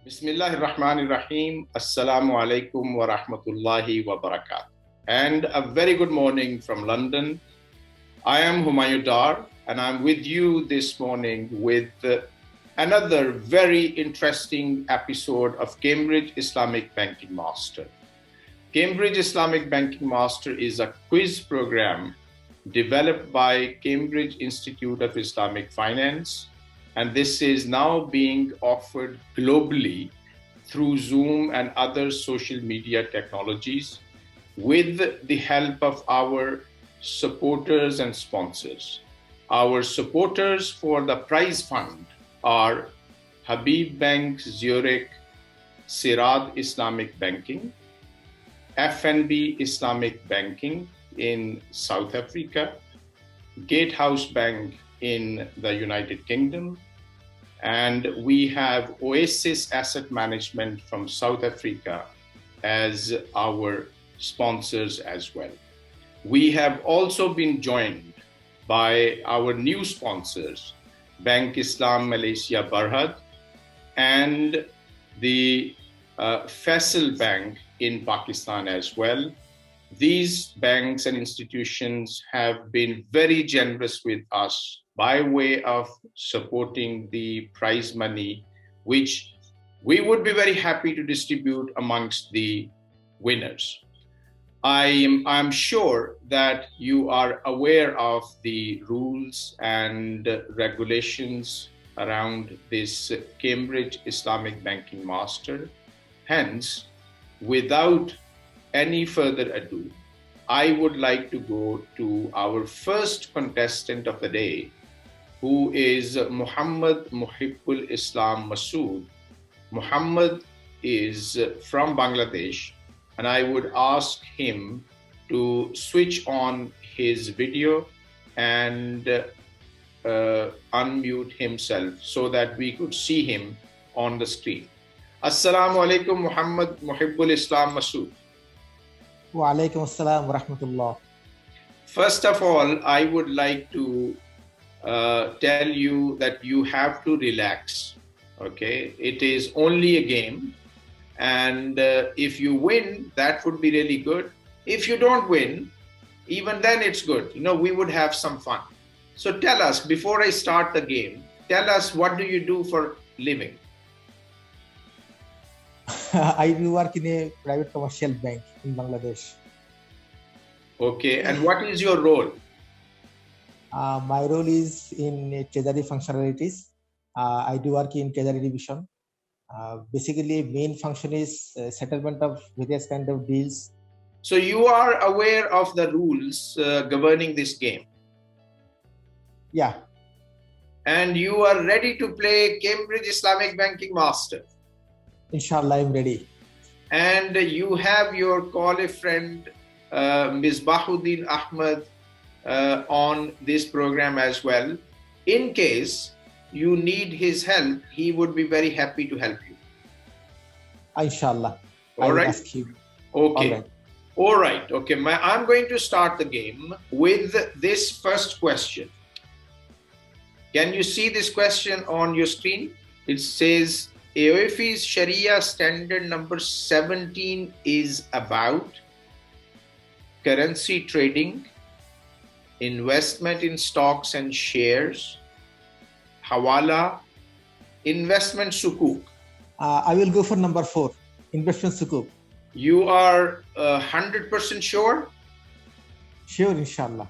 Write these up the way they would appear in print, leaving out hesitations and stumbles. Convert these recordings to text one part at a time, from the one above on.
Bismillahir Rahmanir Rahim. Assalamu alaikum wa rahmatullahi wa barakatuh. And a very good morning from London. I am Humayun Dar, and I'm with you this morning with another very interesting episode of Cambridge Islamic Banking Master. Cambridge Islamic Banking Master is a quiz program developed by Cambridge Institute of Islamic Finance, and this is now being offered globally through Zoom and other social media technologies with the help of our supporters and sponsors. Our supporters for the prize fund are Habib Bank Zurich, Sirad Islamic Banking, FNB Islamic Banking in South Africa, Gatehouse Bank in the United Kingdom, and we have Oasis Asset Management from South Africa as our sponsors as well. We have also been joined by our new sponsors, Bank Islam Malaysia Berhad and the Faisal Bank in Pakistan as well. These banks and institutions have been very generous with us by way of supporting the prize money, which we would be very happy to distribute amongst the winners. I'm sure that you are aware of the rules and regulations around this Cambridge Islamic Banking Master. Hence, without any further ado, I would like to go to our first contestant of the day, who is Muhammad Muhibbul Islam Masood. Muhammad is from Bangladesh, and I would ask him to switch on his video and unmute himself so that we could see him on the screen. Assalamu alaikum, Muhammad Muhibbul Islam Masood. Wa alaikum assalam wa rahmatullah. First of all, I would like to tell you that you have to relax, okay? It is only a game, and if you win, that would be really good. If you don't win, even then it's good. You know, we would have some fun. So tell us, before I start the game, tell us, what do you do for living? I do work in a private commercial bank in Bangladesh. Okay, and what is your role? My role is in treasury functionalities. I do work in treasury division. Basically, main function is settlement of various kind of deals. So you are aware of the rules governing this game? Yeah. And you are ready to play Cambridge Islamic Banking Master? Inshallah, I'm ready. And you have your colleague friend, Misbahuddin Ahmad, on this program as well. In case you need his help, he would be very happy to help you. Inshallah. All right. Ask him. Okay. All right. Okay. I'm going to start the game with this first question. Can you see this question on your screen? It says, AOFI's Sharia standard number 17 is about currency trading, investment in stocks and shares, hawala, investment sukuk. I will go for number 4, investment sukuk. You are 100% sure? Sure, inshallah.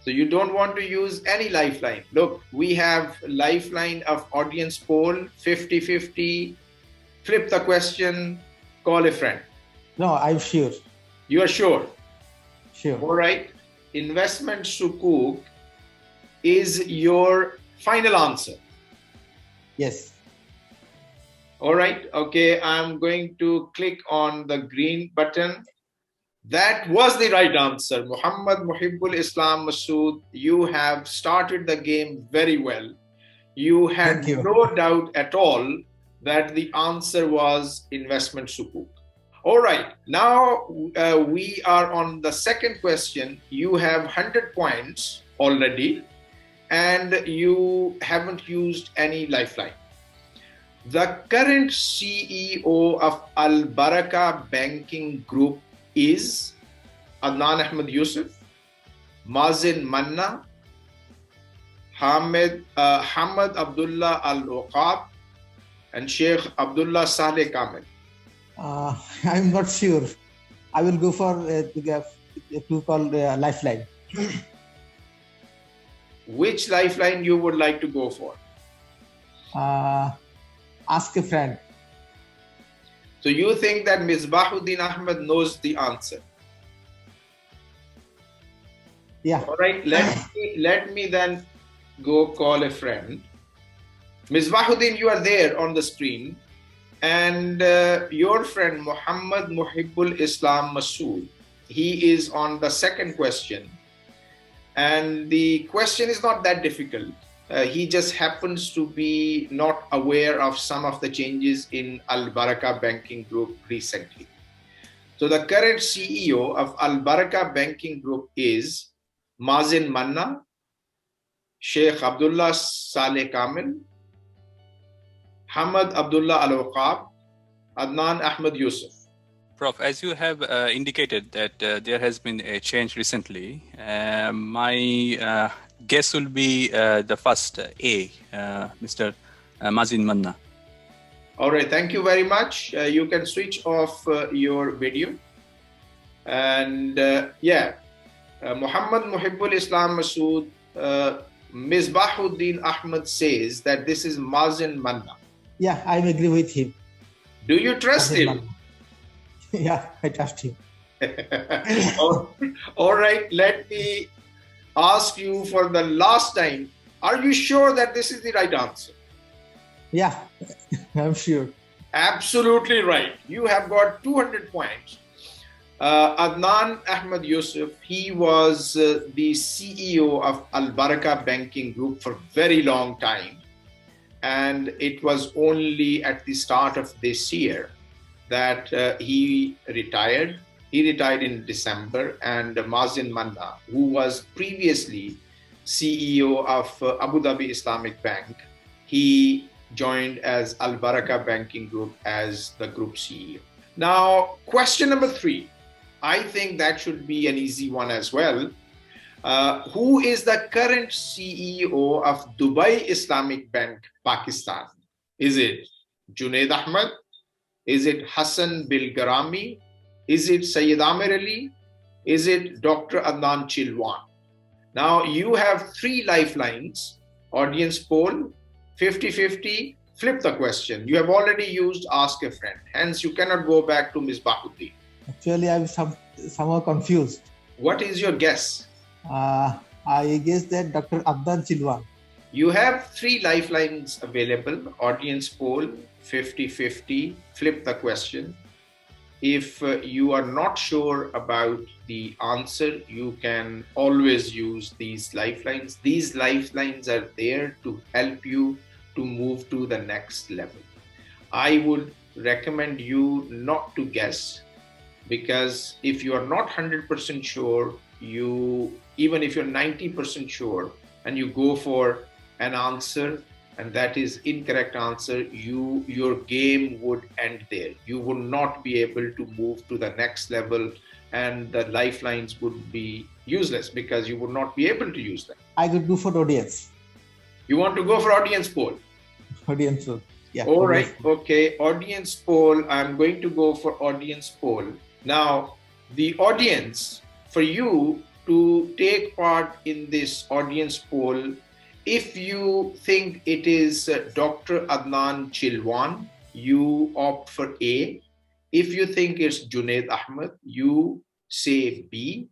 So you don't want to use any lifeline. Look, we have lifeline of audience poll, 50-50, flip the question, call a friend. No, I'm sure. You are sure? Sure. All right. Investment sukuk is your final answer. Yes. All right. Okay. I'm going to click on the green button. That was the right answer. Muhammad Muhibbul Islam Masood, you have started the game very well. You had no doubt at all that the answer was investment sukuk. All right. Now we are on the second question. You have 100 points already, and you haven't used any lifeline. The current CEO of Al Baraka Banking Group is Adnan Ahmed Yusuf, Mazin Manna, Hamad Abdullah Al Uqab, and Sheikh Abdullah Saleh Kamil. I'm not sure. I will go for to call lifeline. Which lifeline you would like to go for? Ask a friend. So you think that Misbahuddin Ahmed knows the answer? Yeah. All right. Let me then go call a friend. Misbahuddin, you are there on the screen, and your friend Muhammad Muhibbul Islam Masood, he is on the second question, and the question is not that difficult. He just happens to be not aware of some of the changes in Al Baraka Banking Group recently. So the current CEO of Al Baraka Banking Group is Mazin Manna, Sheikh Abdullah Saleh Kamil, Hamad Abdullah Al Uqab, Adnan Ahmed Yusuf. Prof, as you have indicated that there has been a change recently, my guess will be the first A, Mr. Mazin Manna. All right, thank you very much. You can switch off your video. And Muhammad Muhibbul Islam Masood, Misbahuddin Ahmed says that this is Mazin Manna. Yeah, I agree with him. Do you trust him? Manna. Yeah, I trust him. All right, let me ask you for the last time. Are you sure that this is the right answer? Yeah, I'm sure. Absolutely right. You have got 200 points. Adnan Ahmed Yusuf, he was the CEO of Al Baraka Banking Group for a very long time. And it was only at the start of this year that he retired. He retired in December, and Mazin Manna, who was previously CEO of Abu Dhabi Islamic Bank, he joined as Al Baraka Banking Group as the group CEO. Now, question number 3. I think that should be an easy one as well. Who is the current CEO of Dubai Islamic Bank, Pakistan? Is it Junaid Ahmed? Is it Hassan Bilgarami? Is it Sayyid Amir Ali? Is it Dr. Adnan Chilwan? Now you have 3 lifelines: audience poll, 50-50, flip the question. You have already used ask a friend. Hence, you cannot go back to Misbahuddin. Actually, I'm somehow confused. What is your guess? I guess that Dr. Adnan Chilwan. You have 3 lifelines available: audience poll, 50-50, flip the question. If you are not sure about the answer, you can always use these lifelines. These lifelines are there to help you to move to the next level. I would recommend you not to guess, because if you are not 100% sure, even if you're 90% sure and you go for an answer and that is incorrect answer, your game would end there. You would not be able to move to the next level, and the lifelines would be useless because you would not be able to use them. I could go for audience. You want to go for audience poll? Audience poll. Yeah. All right. Okay. Audience poll. I'm going to go for audience poll. Now, the audience, for you to take part in this audience poll, if you think it is Dr. Adnan Chilwan, you opt for A. If you think it's Junaid Ahmed, you say B.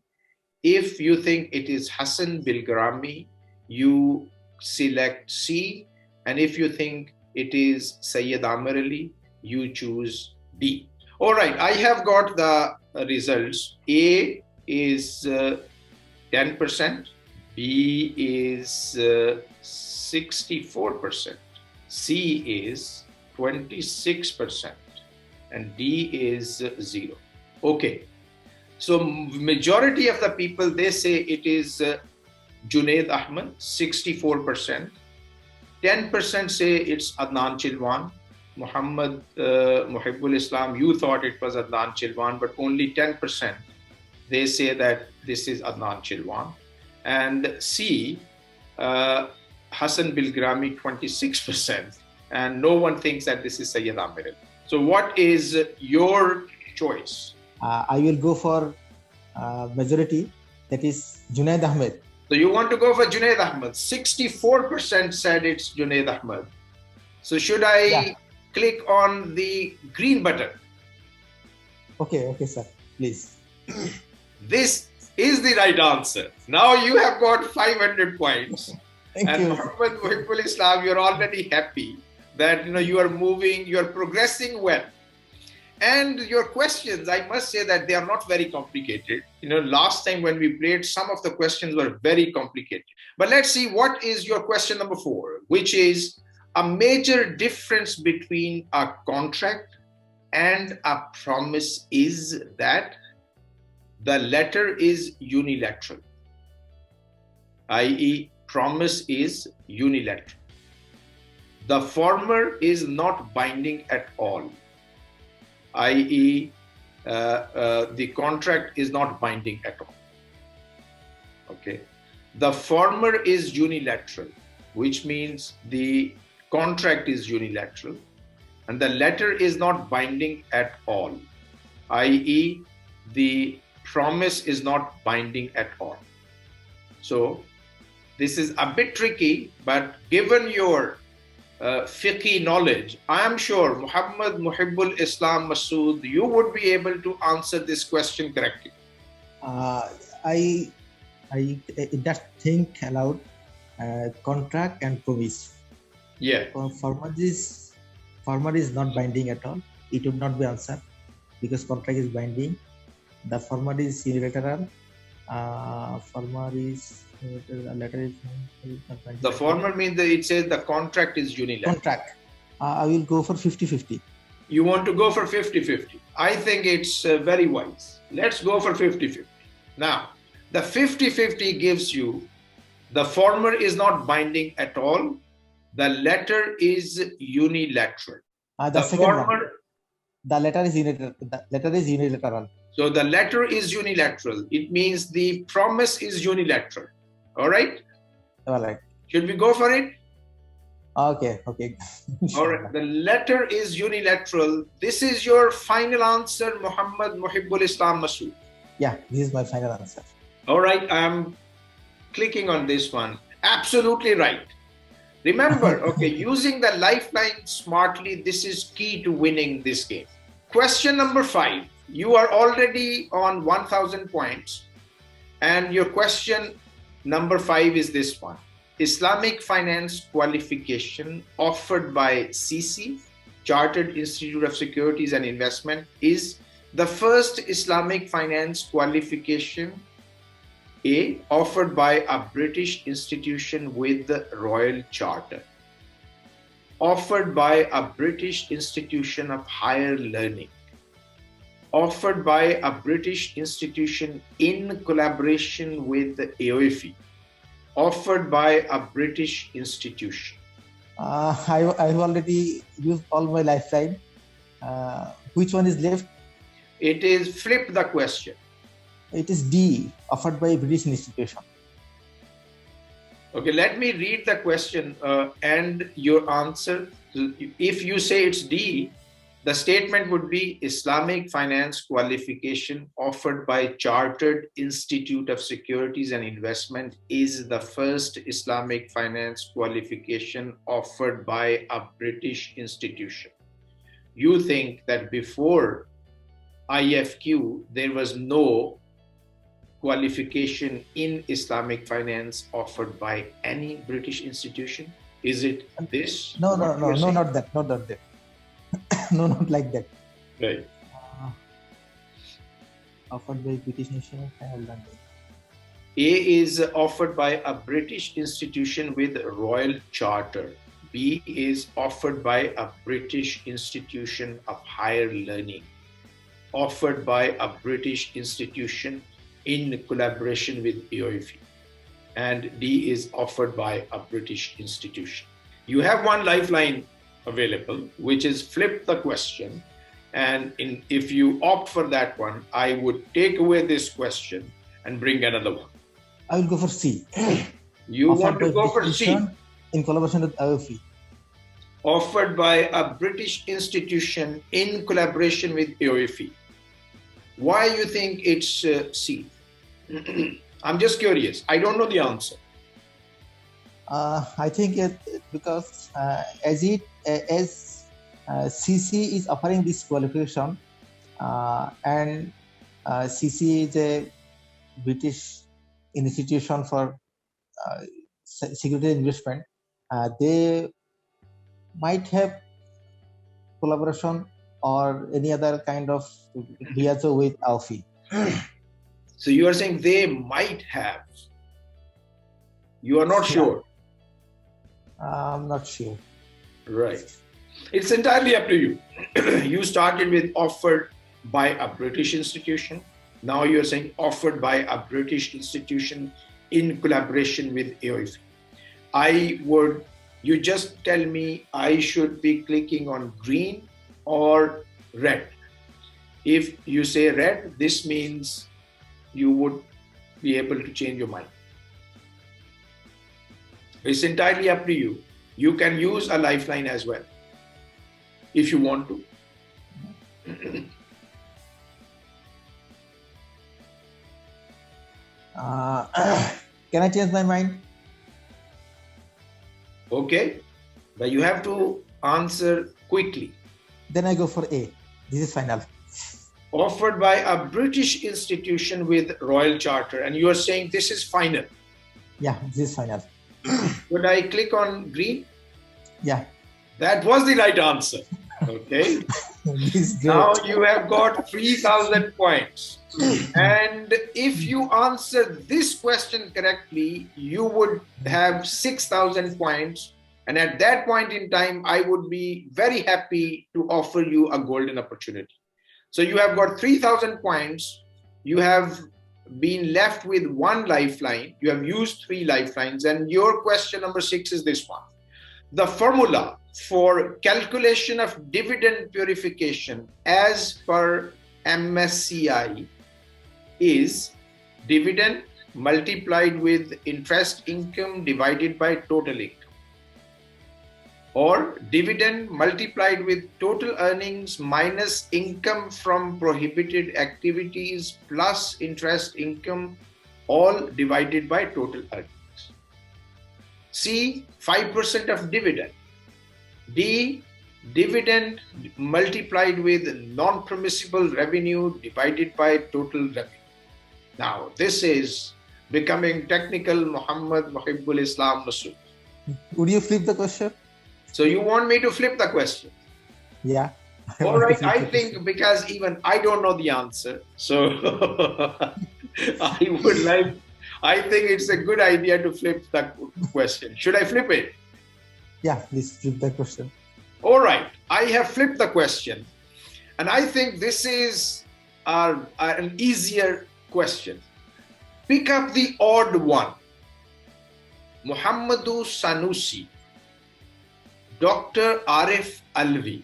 If you think it is Hassan Bilgarami, you select C. And if you think it is Sayyid Amir Ali, you choose D. All right, I have got the results. A is 10%. B is 64%, C is 26%, and D is 0. Okay, so majority of the people, they say it is Junaid Ahmed, 64%. 10% say it's Adnan Chilwan, Muhammad Muhibbul Islam, you thought it was Adnan Chilwan, but only 10% they say that this is Adnan Chilwan. And C, Hassan Bilgrami, 26%, and no one thinks that this is Sayyid Amir. So what is your choice? I will go for majority, that is Junaid Ahmed. So you want to go for Junaid Ahmed. 64% said it's Junaid Ahmed. So should I click on the green button? Okay, sir, please. This is the right answer. Now you have got 500 points. Thank and you. Muhammad Muhibbul Islam, you're already happy that you are moving, you are progressing well. And your questions, I must say that they are not very complicated. Last time when we played, some of the questions were very complicated. But let's see, what is your question number 4, which is a major difference between a contract and a promise is that the letter is unilateral, i.e., promise is unilateral. The former is not binding at all, i.e., the contract is not binding at all. Okay. The former is unilateral, which means the contract is unilateral, and the letter is not binding at all, i.e., the promise is not binding at all. So this is a bit tricky, but given your fiqh knowledge, I am sure Muhammad Muhibbul Islam Masood, you would be able to answer this question correctly. I just think aloud, contract and promise. Yeah. Former is not binding at all. It would not be answered because contract is binding. The former is unilateral. Former is letter is not binding. The former means that it says the contract is unilateral. Contract. I will go for 50-50. You want to go for 50-50. I think it's very wise. Let's go for 50-50. Now, the 50-50 gives you the former is not binding at all. The letter is unilateral. The second one. The letter is unilateral. So the letter is unilateral. It means the promise is unilateral. All right? All right. Should we go for it? Okay. All right. The letter is unilateral. This is your final answer, Muhammad Muhibbul Islam Masood. Yeah, this is my final answer. All right. I'm clicking on this one. Absolutely right. Remember, using the lifeline smartly, this is key to winning this game. Question number 5. You are already on 1,000 points. And your question number 5 is this one. Islamic finance qualification offered by CC, Chartered Institute of Securities and Investment, is the first Islamic finance qualification A, offered by a British institution with the Royal Charter, offered by a British institution of higher learning, offered by a British institution in collaboration with the AOFE, offered by a British institution. I've already used all my lifeline. Which one is left? It is flip the question. It is D, offered by a British institution. Okay, let me read the question and your answer. If you say it's D, the statement would be Islamic finance qualification offered by Chartered Institute of Securities and Investment is the first Islamic finance qualification offered by a British institution. You think that before IFQ, there was no qualification in Islamic finance offered by any British institution? Is it this? No, not that. No, not like that. Right. Offered by British institution. A is offered by a British institution with Royal Charter. B is offered by a British institution of higher learning, offered by a British institution in collaboration with AOFE. And D is offered by a British institution. You have one lifeline, available, which is flip the question. And if you opt for that one, I would take away this question and bring another one. I will go for C. You want to go for C? In collaboration with IOFI. Offered by a British institution in collaboration with AOFE. Why you think it's C? I'm just curious. I don't know the answer. I think because as CC is offering this qualification, and CC is a British institution for security investment, they might have collaboration or any other kind of liaison with AOFI. So you are saying they might have. You are not sure. I'm not sure. Right. It's entirely up to you. You started with offered by a British institution. Now you're saying offered by a British institution in collaboration with AOFE. You just tell me I should be clicking on green or red. If you say red, this means you would be able to change your mind. It's entirely up to you. You can use a lifeline as well, if you want to. Can I change my mind? Okay, but you have to answer quickly. Then I go for A. This is final. Offered by a British institution with Royal Charter, and you are saying this is final. Yeah, this is final. Would I click on green? Yeah. That was the right answer. Okay. Now you have got 3,000 points. And if you answer this question correctly, you would have 6,000 points. And at that point in time, I would be very happy to offer you a golden opportunity. So you have got 3,000 points. You have been left with one lifeline. You have used 3 lifelines. And your question number 6 is this one. The formula for calculation of dividend purification as per MSCI is dividend multiplied with interest income divided by total income, or dividend multiplied with total earnings minus income from prohibited activities plus interest income, all divided by total earnings. C, 5% of dividend. D, dividend multiplied with non-permissible revenue divided by total revenue. Now, this is becoming technical. Muhammad Muhibbul Islam Masood. Would you flip the question? So you want me to flip the question? Yeah. All right. I think because even I don't know the answer. So I think it's a good idea to flip the question. Should I flip it? Yeah, please flip the question. All right. I have flipped the question. And I think this is an easier question. Pick up the odd one. Muhammadu Sanusi, Dr. Arif Alvi,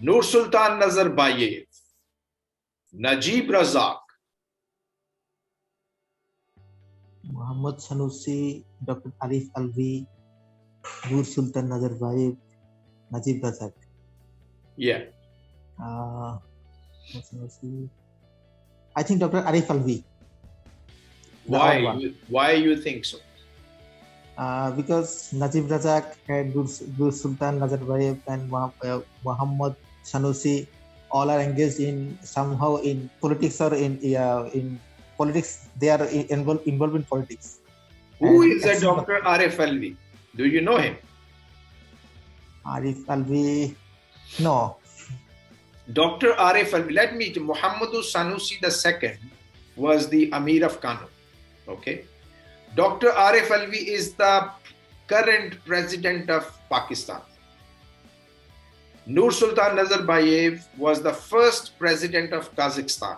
Nur Sultan Nazarbayev, Najib Razak. Muhammad Sanusi, Dr. Arif Alvi, Nur Sultan Nazarbayev, Najib Razak. Yeah. I think Dr. Arif Alvi. Why you think so? Because Najib Razak and Nur Sultan Nazarbayev and Muhammad Sanusi all are engaged in somehow in politics or in politics. They are involved in politics. Who is a Dr. Arif Alvi? Do you know him? Arif Alvi, no. Dr. Arif Alvi, let me tell you, Muhammadu Sanusi II was the Amir of Kano. Okay. Dr. Arif Alvi is the current president of Pakistan. Nur Sultan Nazarbayev was the first president of Kazakhstan.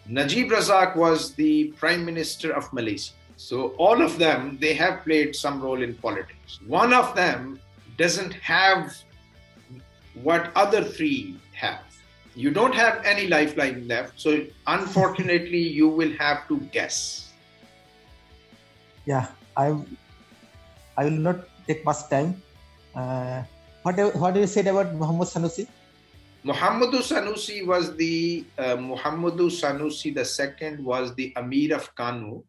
Najib Razak was the prime minister of Malaysia. So all of them, they have played some role in politics. One of them doesn't have what other three have. You don't have any lifeline left, so unfortunately you will have to guess. Yeah, I will not take much time. What do you said about Muhammad Sanusi? Muhammadu Sanusi was the Muhammadu Sanusi II was the Amir of Kanu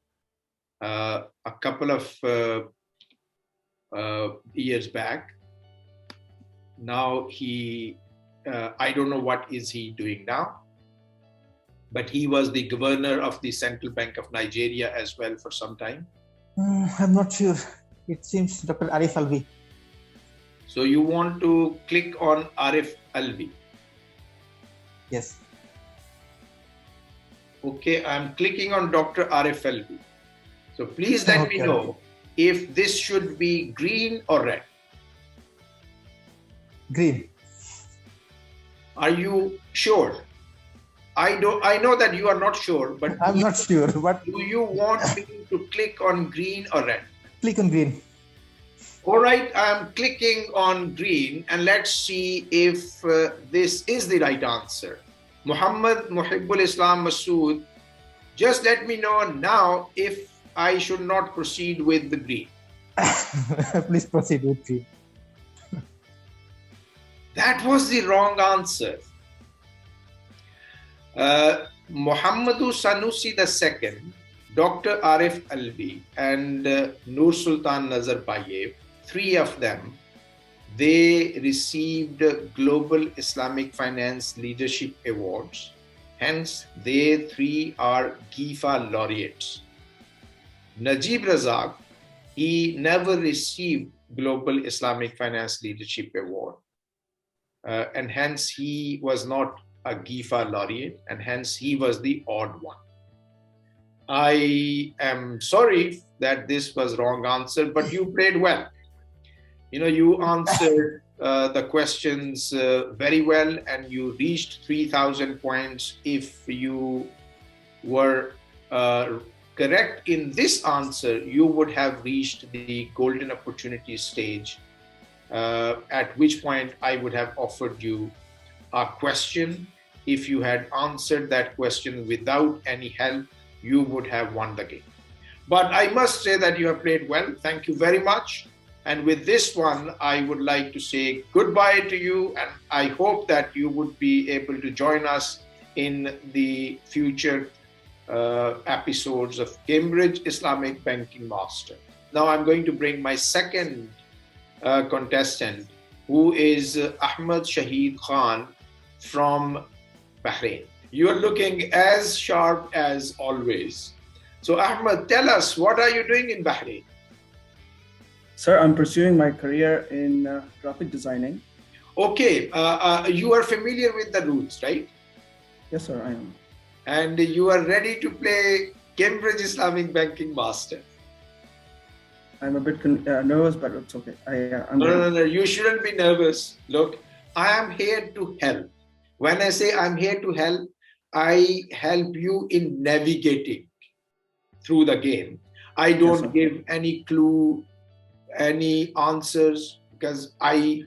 a couple of years back. Now he, I don't know what is he doing now, but he was the governor of the Central Bank of Nigeria as well for some time. I'm not sure. It seems Dr. Arif Alvi. So you want to click on Arif Alvi? Yes. Okay, I'm clicking on Dr. Arif Alvi. So please let me know if this should be green or red. Green. Are you sure? I know that you are not sure, but I'm not sure. But do you want me to click on green or red? Click on green. All right, I'm clicking on green, and let's see if this is the right answer. Muhammad Muhibbul Islam Masood, just let me know now if I should not proceed with the green. Please proceed with green. That was the wrong answer. Muhammadu Sanusi II, Dr. Arif Alvi, and Nur Sultan Nazarbayev, three of them, they received Global Islamic Finance Leadership Awards. Hence, they three are GIFA laureates. Najib Razak, he never received Global Islamic Finance Leadership Award. And hence he was not a GIFA laureate, and hence he was the odd one. I am sorry that this was wrong answer, but you played well. You answered the questions very well, and you reached 3,000 points. If you were correct in this answer, you would have reached the golden opportunity stage, at which point I would have offered you a question. If you had answered that question without any help, you would have won the game. But I must say that you have played well. Thank you very much. And with this one, I would like to say goodbye to you, and I hope that you would be able to join us in the future episodes of Cambridge Islamic Banking Master. Now I'm going to bring my second contestant, who is Ahmad Shahid Khan from Bahrain. You are looking as sharp as always. So Ahmad, tell us, what are you doing in Bahrain? Sir, I'm pursuing my career in graphic designing. Okay, you are familiar with the rules, right? Yes, sir, I am. And you are ready to play Cambridge Islamic Banking Master. I'm a bit nervous, but it's okay. No, you shouldn't be nervous. Look, I am here to help. When I say I'm here to help, I help you in navigating through the game. I don't give any clue, any answers, because I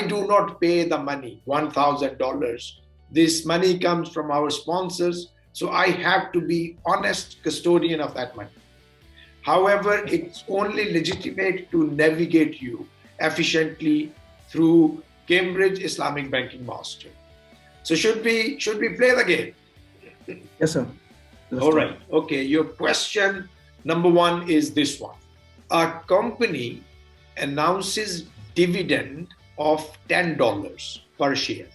do not pay the money, $1,000. This money comes from our sponsors, so I have to be honest custodian of that money. However, it's only legitimate to navigate you efficiently through Cambridge Islamic Banking Master. So should we play the game? Yes, sir. All right. Okay. Your question number one is this one. A company announces dividend of $10 per share.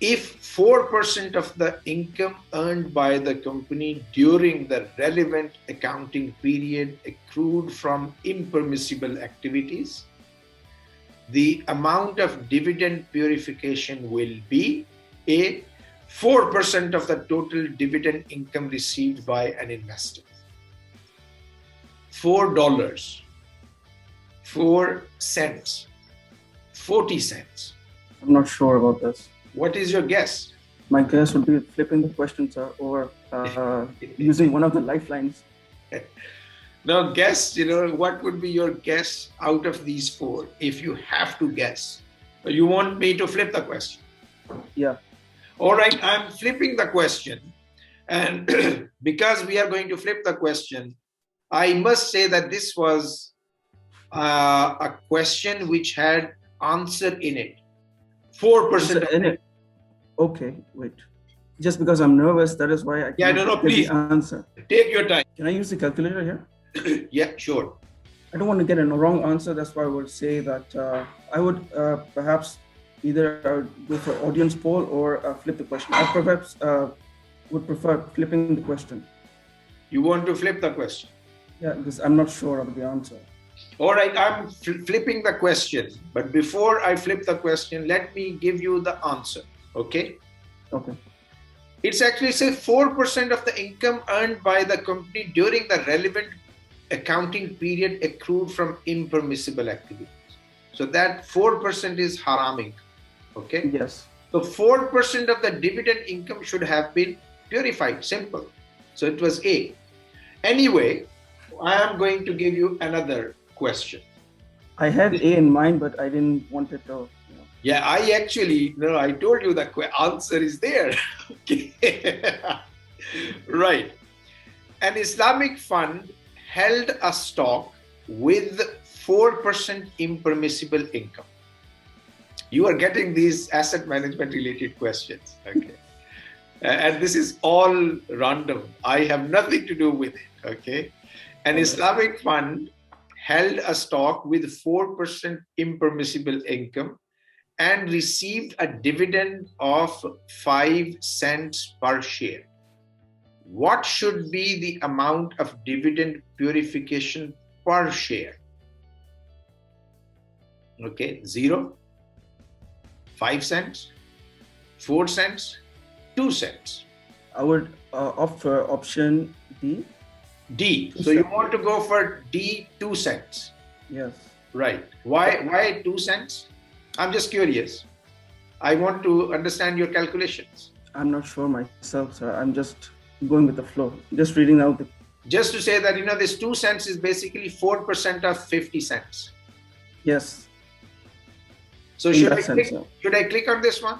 If 4% of the income earned by the company during the relevant accounting period accrued from impermissible activities, the amount of dividend purification will be A, 4% of the total dividend income received by an investor. $4, 4 cents, 40 cents. I'm not sure about this. What is your guess? My guess would be flipping the question, sir, or using one of the lifelines. Now guess, what would be your guess out of these four if you have to guess? You want me to flip the question? Yeah. All right, I'm flipping the question. And because we are going to flip the question, I must say that this was a question which had answer in it. 4% in it. Okay, wait. Just because I'm nervous, that is why I can't get please. the answer. Take your time. Can I use the calculator here? Yeah, sure. I don't want to get a wrong answer. That's why I would say that I would perhaps either I would go for audience poll or flip the question. I perhaps would prefer flipping the question. You want to flip the question? Yeah, because I'm not sure of the answer. All right, I'm flipping the question. But before I flip the question, let me give you the answer. Okay? Okay. It's actually say 4% of the income earned by the company during the relevant accounting period accrued from impermissible activities. So that 4% is haram income. Okay? Yes. So 4% of the dividend income should have been purified. Simple. So it was A. Anyway, I am going to give you another question. I had A in mind, but I didn't want it to. Yeah, I told you the answer is there. Okay. Right. An Islamic fund held a stock with 4% impermissible income. You are getting these asset management related questions. Okay. And this is all random. I have nothing to do with it. Okay. An Islamic fund held a stock with 4% impermissible income and received a dividend of 5 cents per share. What should be the amount of dividend purification per share? Okay, 0, 5 cents, 4 cents, 2 cents. I would opt for option D. D. So you want to go for D, 2 cents. Yes. Right. Why 2 cents? I'm just curious. I want to understand your calculations. I'm not sure myself, sir. I'm just going with the flow. Just reading out the. Just to say that, this 2 cents is basically 4% of 50 cents. Yes. So should I click on this one?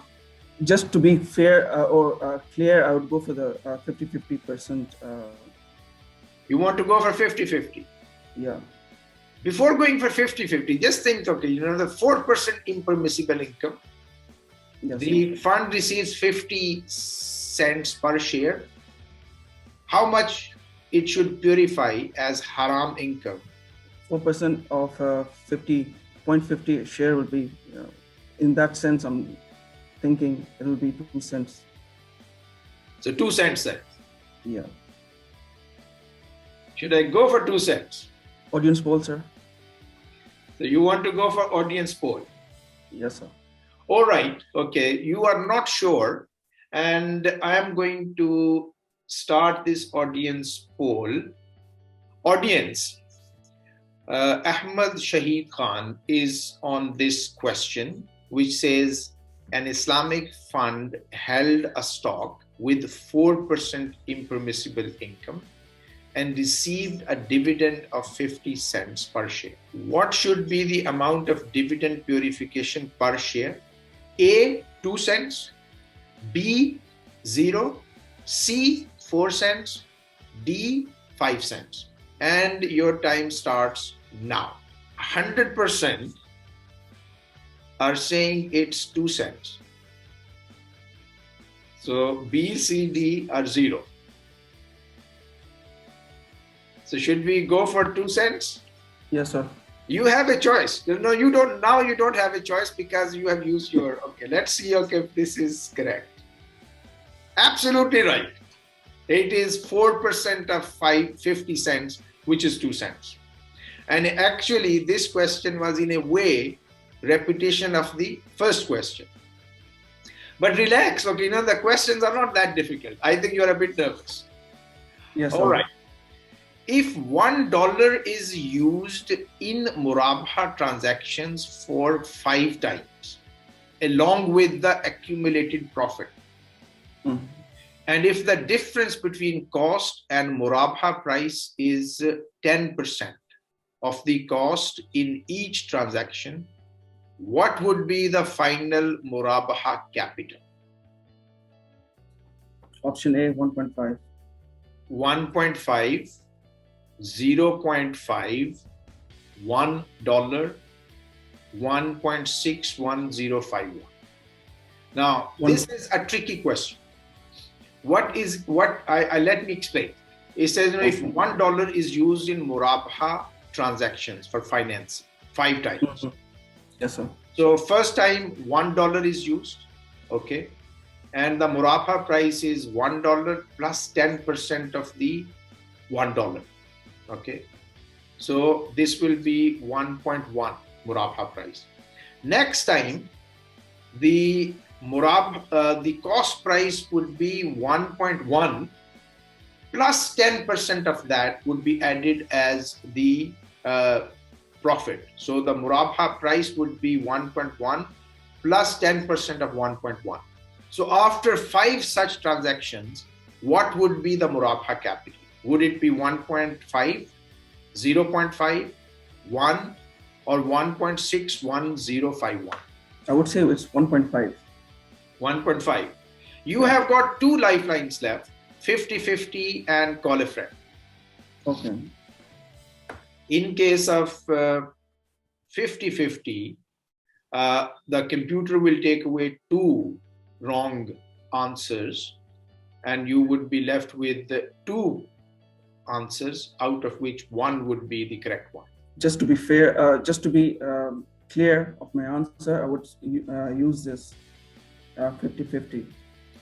Just to be fair or clear, I would go for the 50-50%. You want to go for 50-50? Yeah. Before going for 50-50, just think, the 4% impermissible income. Yes, the fund receives 50 cents per share. How much it should purify as haram income? 4% of 50.50 share would be, in that sense, I'm thinking it will be 2 cents. So 2 cents then? Yeah. Should I go for 2 cents? Audience poll, sir. So you want to go for audience poll? Yes, sir. All right. Okay. You are not sure. And I am going to start this audience poll. Audience. Ahmad Shahid Khan is on this question, which says an Islamic fund held a stock with 4% impermissible income and received a dividend of 50 cents per share. What should be the amount of dividend purification per share? A, 2 cents, B, 0, C, 4 cents, D, 5 cents. And your time starts now. 100% are saying it's 2 cents. So B, C, D are 0. So should we go for 2 cents? Yes, sir. You have a choice. No, you don't. Now you don't have a choice because you have used your. Okay, let's see. Okay, if this is correct. Absolutely right. It is 4% of 50 cents, which is 2 cents. And actually, this question was in a way repetition of the first question. But relax. Okay, the questions are not that difficult. I think you're a bit nervous. Yes, all right. If $1 is used in Murabha transactions for 5 times, along with the accumulated profit, And if the difference between cost and murabha price is 10% of the cost in each transaction, what would be the final murabaha capital? Option A, 1.5. 1.5, 0.5, $1, 1.61051. Now, this is a tricky question. Let me explain. It says, if $1 is used in murabaha transactions for financing 5 times. Yes, sir. So first time $1 is used, okay, and the murabaha price is $1 plus 10% of the $1, okay. So this will be 1.1 murabaha price. Next time, the cost price would be 1.1 plus 10% of that would be added as the profit. So the murabaha price would be 1.1 plus 10% of 1.1. So after 5 such transactions, what would be the murabaha capital? Would it be 1.5, 0.5, 1, or 1.61051? I would say it's 1.5. 1.5. You have got 2 lifelines left, 50-50 and call a friend. Okay. In case of 50-50, the computer will take away 2 wrong answers and you would be left with 2 answers, out of which 1 would be the correct one. Just to be fair, just to be clear of my answer, I would use this 50-50.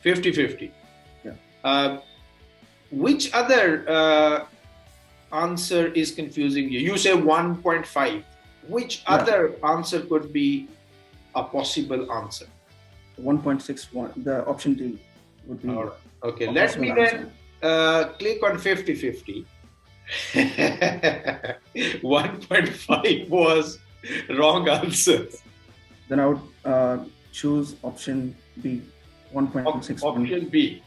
50-50. Yeah. Which other answer is confusing you? You say 1.5. Which other answer could be a possible answer? 1.61. The option D would be. All right. Okay. Let me then click on 50-50. 1.5 was wrong answer. Then I would choose option B, 1.61. Option B.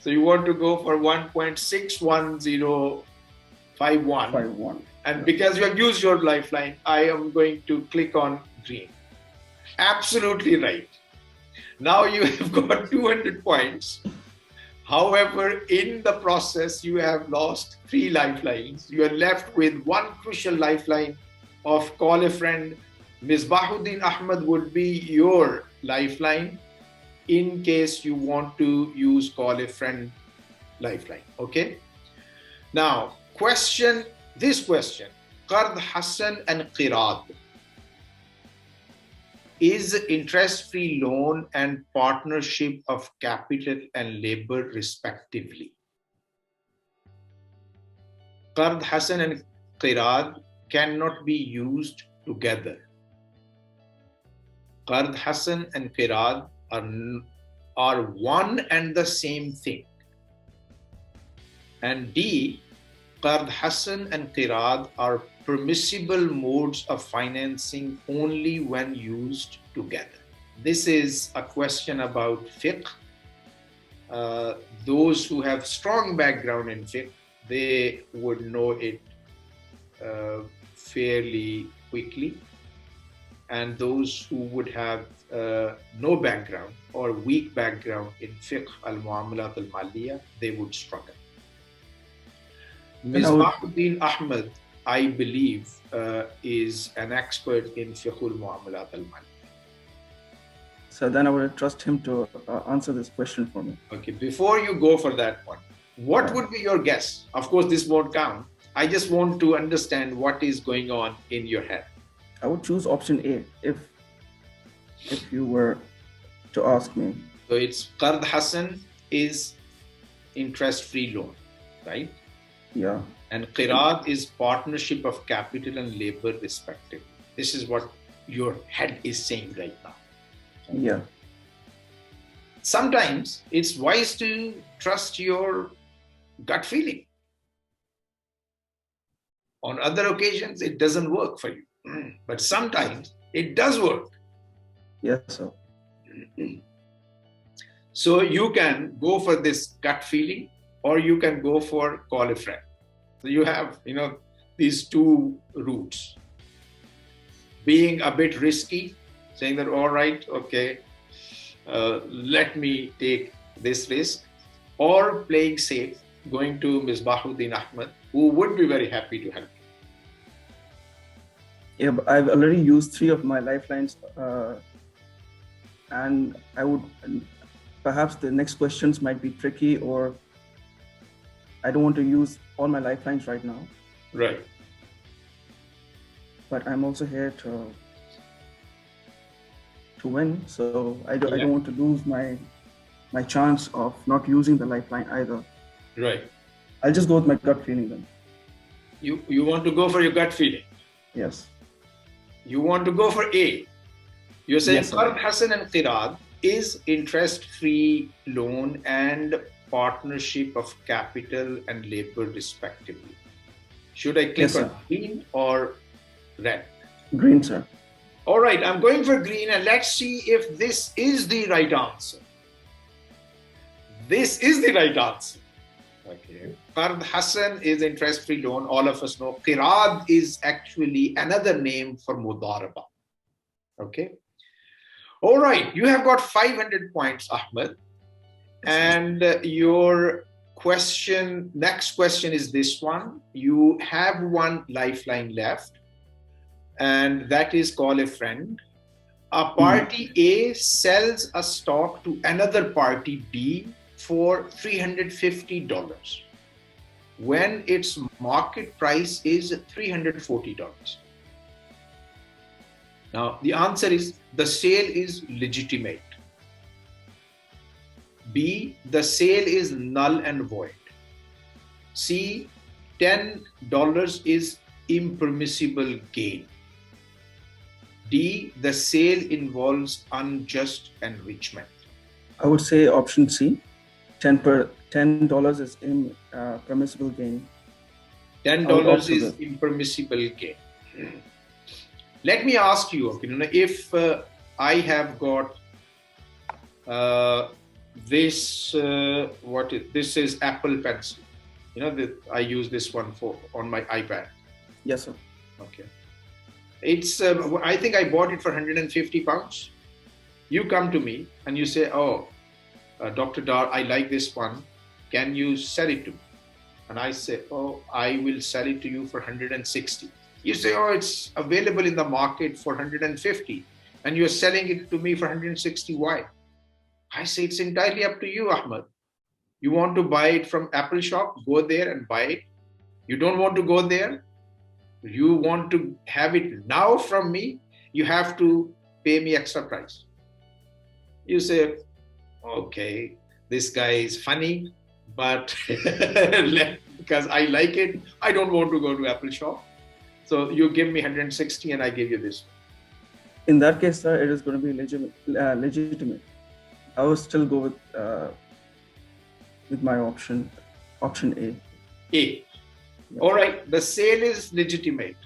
So you want to go for 1.61051. And because you have used your lifeline, I am going to click on green. Absolutely right. Now you have got 200 points. However, in the process, you have lost 3 lifelines. You are left with 1 crucial lifeline of call a friend. Misbahuddin Ahmad would be your lifeline in case you want to use call a friend lifeline. Okay. Now, this question, Qard Hasan and Qirad. Is interest-free loan and partnership of capital and labor respectively. Qard Hasan and Qirad cannot be used together. Qard Hasan and Qirad are one and the same thing. And D, Qard Hasan and Qirad are permissible modes of financing only when used together. This is a question about fiqh. Those who have strong background in fiqh, they would know it fairly quickly. And those who would have no background or weak background in fiqh al-muamalat al-maliyah, they would struggle. Misbahuddin Ahmad, I believe, is an expert in fiqh al-muamalat al-maliyah. So then I would trust him to answer this question for me. Okay, before you go for that one, what would be your guess? Of course, this won't count. I just want to understand what is going on in your head. I would choose option A if you were to ask me. So it's Qard Hasan is interest-free loan, right? Yeah. And Qirad is partnership of capital and labor respectively. This is what your head is saying right now. Yeah. Sometimes it's wise to trust your gut feeling. On other occasions, it doesn't work for you. But sometimes it does work. Yes, sir. So you can go for this gut feeling, or you can go for call a friend. So you have, these two routes. Being a bit risky, saying that, all right, okay, let me take this risk, or playing safe, going to Misbahuddin Ahmad, who would be very happy to help you. Yeah, but I've already used 3 of my lifelines, and I would, perhaps the next questions might be tricky, or I don't want to use all my lifelines right now. Right. But I'm also here to win, so I don't want to lose my chance of not using the lifeline either. Right. I'll just go with my gut feeling then. You want to go for your gut feeling? Yes. You want to go for A. You're saying Yes, sir. Qard Hasan and Qirad is interest-free loan and partnership of capital and labor respectively. Should I click Yes, on sir. green or red? Green, sir. All right, I'm going for green, and let's see if this is the right answer. This is the right answer. Okay. Qard Hasan is interest-free loan. All of us know. Qirad is actually another name for Mudaraba. Okay. All right. You have got 500 points, Ahmad. And your next question is this one. You have one lifeline left, and that is call a friend. A party A sells a stock to another party B for $350 when its market price is $340. Now, the answer is the sale is legitimate. B, the sale is null and void. C, $10 is impermissible gain. D, the sale involves unjust enrichment. I would say option C. $10 is impermissible gain. $10 is impermissible gain. Let me ask you, if I have got this, this is Apple Pencil. I use this one on my iPad. Yes, sir. Okay. It's, I think I bought it for £150. You come to me and you say, oh, Dr. Dar, I like this one. Can you sell it to me? And I say, oh, I will sell it to you for 160. You say, oh, it's available in the market for 150. And you're selling it to me for 160. Why? I say, it's entirely up to you, Ahmad. You want to buy it from Apple shop, go there and buy it. You don't want to go there. You want to have it now from me. You have to pay me extra price. You say, okay, this guy is funny, but because I like it, I don't want to go to Apple shop. So you give me 160 and I give you this. In that case, sir, it is going to be legitimate. I will still go with my option A. A. All right, the sale is legitimate.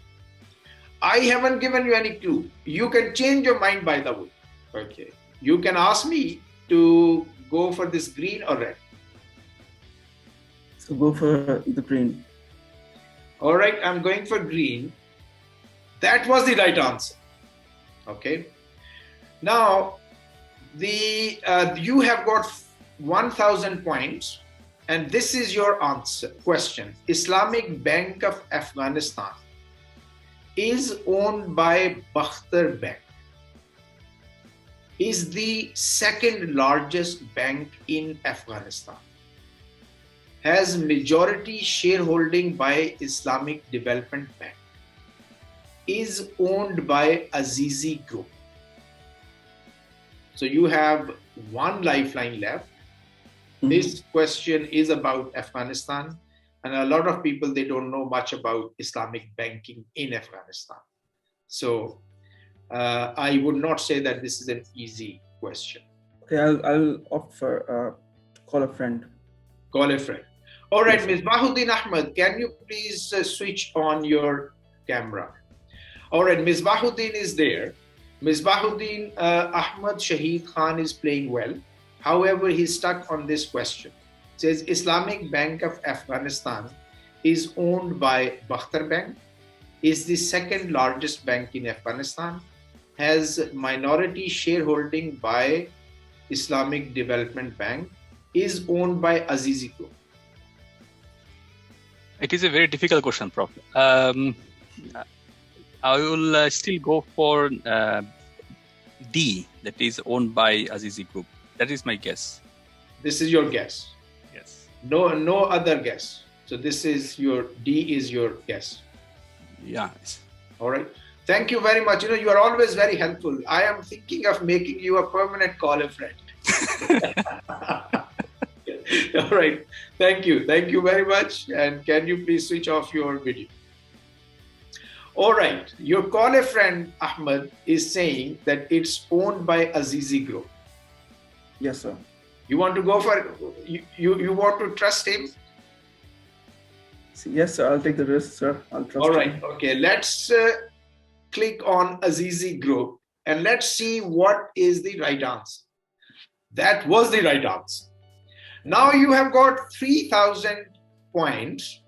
I haven't given you any clue. You can change your mind, by the way. Okay. You can ask me to go for this green or red. So go for the green. All right, I'm going for green. That was the right answer. Okay. Now, you have got 1,000 points, and this is your answer question. Islamic Bank of Afghanistan is owned by Bakhtar Bank, is the second largest bank in Afghanistan, has majority shareholding by Islamic Development Bank, is owned by Azizi Group. So you have one lifeline left. This question is about Afghanistan, and a lot of people, they don't know much about Islamic banking in Afghanistan. So I would not say that this is an easy question. Okay, I'll opt for call a friend. Call a friend. All right, Yes, Ms. Bahuddin Ahmad, can you please switch on your camera? All right, Ms. Bahuddin is there. Ms. Bahuddin, Ahmad Shahid Khan is playing well. However, he's stuck on this question. It says Islamic Bank of Afghanistan is owned by Bakhtar Bank, is the second largest bank in Afghanistan, has minority shareholding by Islamic Development Bank, is owned by Azizi Group. It is a very difficult question, Prof. I will still go for D, that is owned by Azizi Group. That is my guess. This is your guess. Yes. No other guess. So this is your D is your guess. Yeah. All right. Thank you very much. You are always very helpful. I am thinking of making you a permanent caller friend. All right. Thank you. Thank you very much. And can you please switch off your video? All right. Your caller friend, Ahmad, is saying that it's owned by Azizi Group. Yes, sir. You want to go for it? You want to trust him? Yes, sir. I'll take the risk, sir. I'll trust All right. him. Okay. Let's click on Azizi Group and let's see what is the right answer. That was the right answer. Now you have got 3,000 points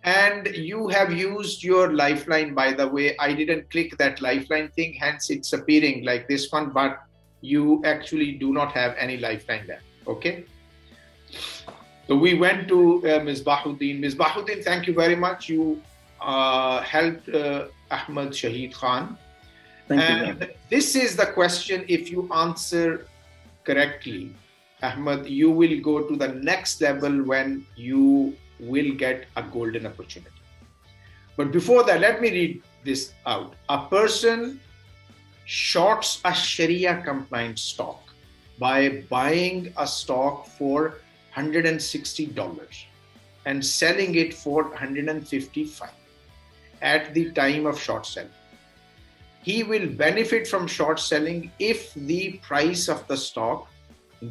and you have used your lifeline. By the way, I didn't click that lifeline thing, hence it's appearing like this one, but you actually do not have any lifeline there. Okay. So we went to Ms. Bahuddin. Ms. Bahuddin, thank you very much. You helped Ahmad Shahid Khan. Thank and you. This is the question. If you answer correctly, Ahmad, you will go to the next level when you will get a golden opportunity. But before that, let me read this out. A person shorts a Sharia compliant stock by buying a stock for $160 and selling it for $155 at the time of short selling. He will benefit from short selling if the price of the stock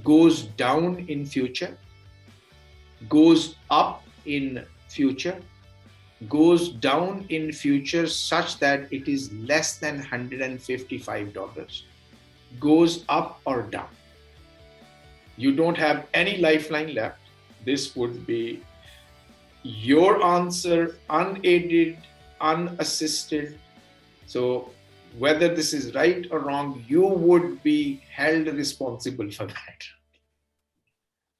goes down in future, goes up in future, goes down in future such that it is less than $155, goes up or down. You don't have any lifeline left. This would be your answer, unaided, unassisted. So whether this is right or wrong, you would be held responsible for that.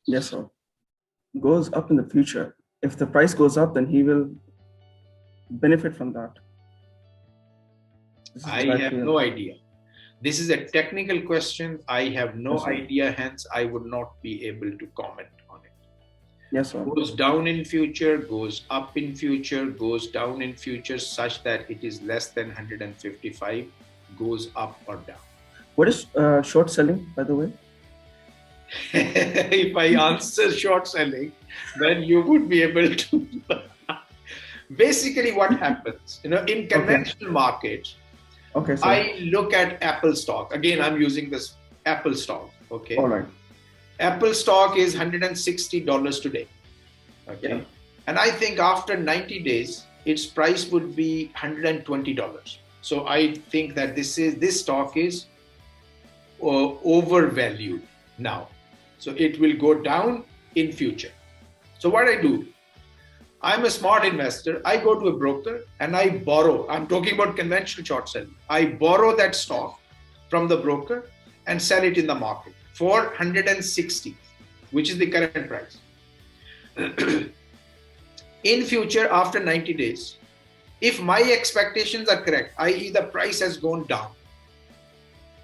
Yes, sir. Goes up in the future. If the price goes up, then he will benefit from that. I have no idea. This is a technical question. I have no idea, hence I would not be able to comment on it. Yes, sir. Goes down in future, goes up in future, goes down in future such that it is less than 155, goes up or down. What is short selling, by the way? If I answer short selling, then you would be able to. Basically, what happens, in conventional markets, Okay, sir. I look at Apple stock. Again, I'm using this Apple stock. Okay. All right. Apple stock is $160 today. Okay. Yeah. And I think after 90 days, its price would be $120. So I think that this stock is overvalued now. So it will go down in future. So what I do, I'm a smart investor. I go to a broker and I borrow. I'm talking about conventional short selling. I borrow that stock from the broker and sell it in the market for $160, which is the current price. In future, after 90 days, if my expectations are correct, i.e. the price has gone down,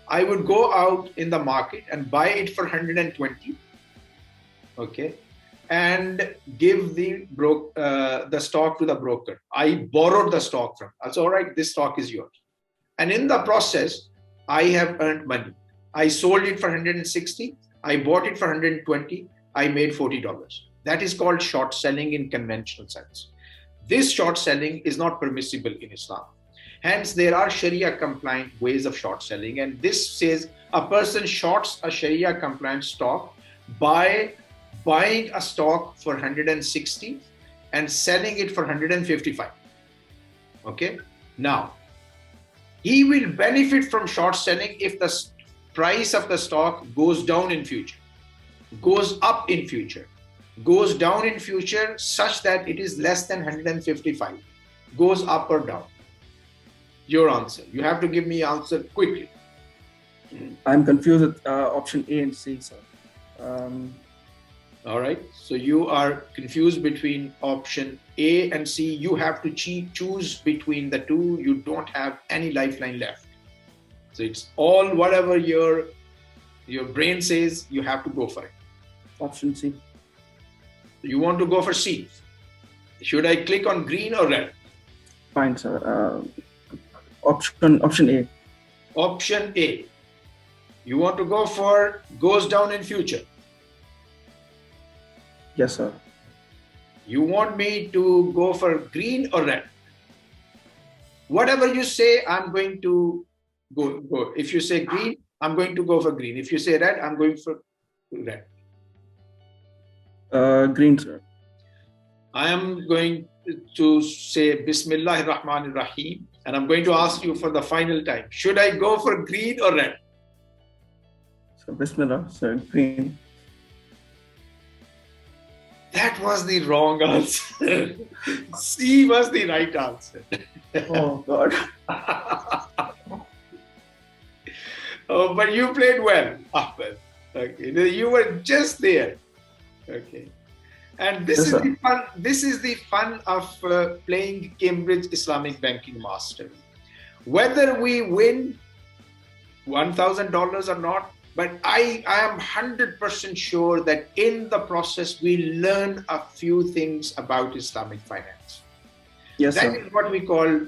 I would go out in the market and buy it for $120, okay, and give the stock to the broker. I borrowed the stock from. That's all right. This stock is yours. And in the process, I have earned money. I sold it for $160. I bought it for $120. I made $40. That is called short selling in conventional sense. This short selling is not permissible in Islam. Hence, there are Sharia compliant ways of short selling. And this says a person shorts a Sharia compliant stock by buying a stock for $160 and selling it for $155. Okay. Now, he will benefit from short selling if the price of the stock goes down in future. goes up in future, goes down in future such that it is less than 155, goes up or down? Your answer. You have to give me answer quickly. I'm confused with option A and C, sir. All right. So you are confused between option A and C. You have to choose between the two. You don't have any lifeline left. So it's all whatever your brain says, you have to go for it. Option C. You want to go for C. Should I click on green or red? Fine, sir. Option A. Option A. You want to go for goes down in future. Yes, sir. You want me to go for green or red? Whatever you say, I'm going to go. If you say green, I'm going to go for green. If you say red, I'm going for red. Green, sir. I am going to say Bismillahir Rahmanir Rahim, and I'm going to ask you for the final time. Should I go for green or red? So Bismillah, sir. Green. That was the wrong answer. C was the right answer. Oh, God. Oh, but you played well, Ahmad. Okay, you were just there. Okay, and this is the fun. This is the fun of playing Cambridge Islamic Banking Master. Whether we win $1,000 or not, but I am 100% sure that in the process we learn a few things about Islamic finance. Yes, That sir. is what we call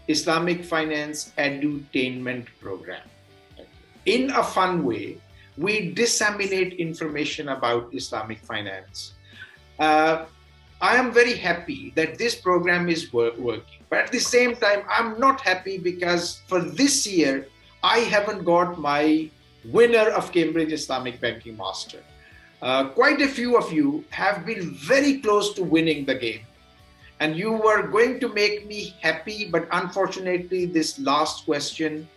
Islamic Finance Edutainment Program. In a fun way, we disseminate information about Islamic finance. I am very happy that this program is working, but at the same time, I'm not happy because for this year, I haven't got my winner of Cambridge Islamic Banking Master. Quite a few of you have been very close to winning the game, and you were going to make me happy, but unfortunately, this last question,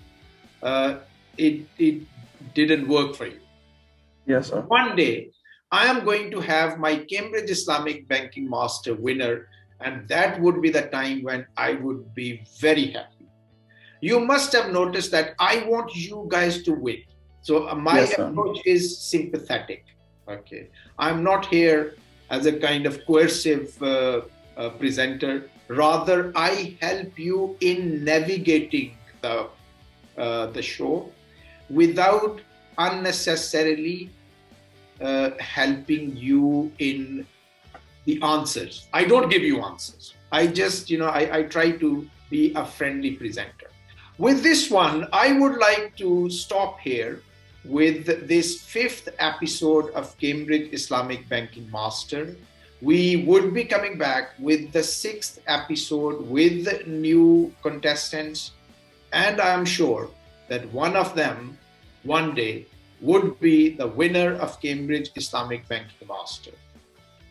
it didn't work for you. Yes, sir. One day, I am going to have my Cambridge Islamic Banking Master winner, and that would be the time when I would be very happy. You must have noticed that I want you guys to win. So my approach is sympathetic. Okay, I'm not here as a kind of coercive presenter. Rather, I help you in navigating the show without unnecessarily helping you in the answers. I don't give you answers. I just, I try to be a friendly presenter. With this one, I would like to stop here with this 5th episode of Cambridge Islamic Banking Master. We would be coming back with the 6th episode with new contestants, and I am sure that one of them one day would be the winner of Cambridge Islamic Banking Master.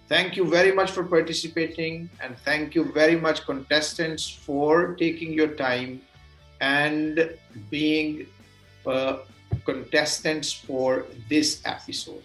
Thank you very much for participating, and thank you very much, contestants, for taking your time and being contestants for this episode.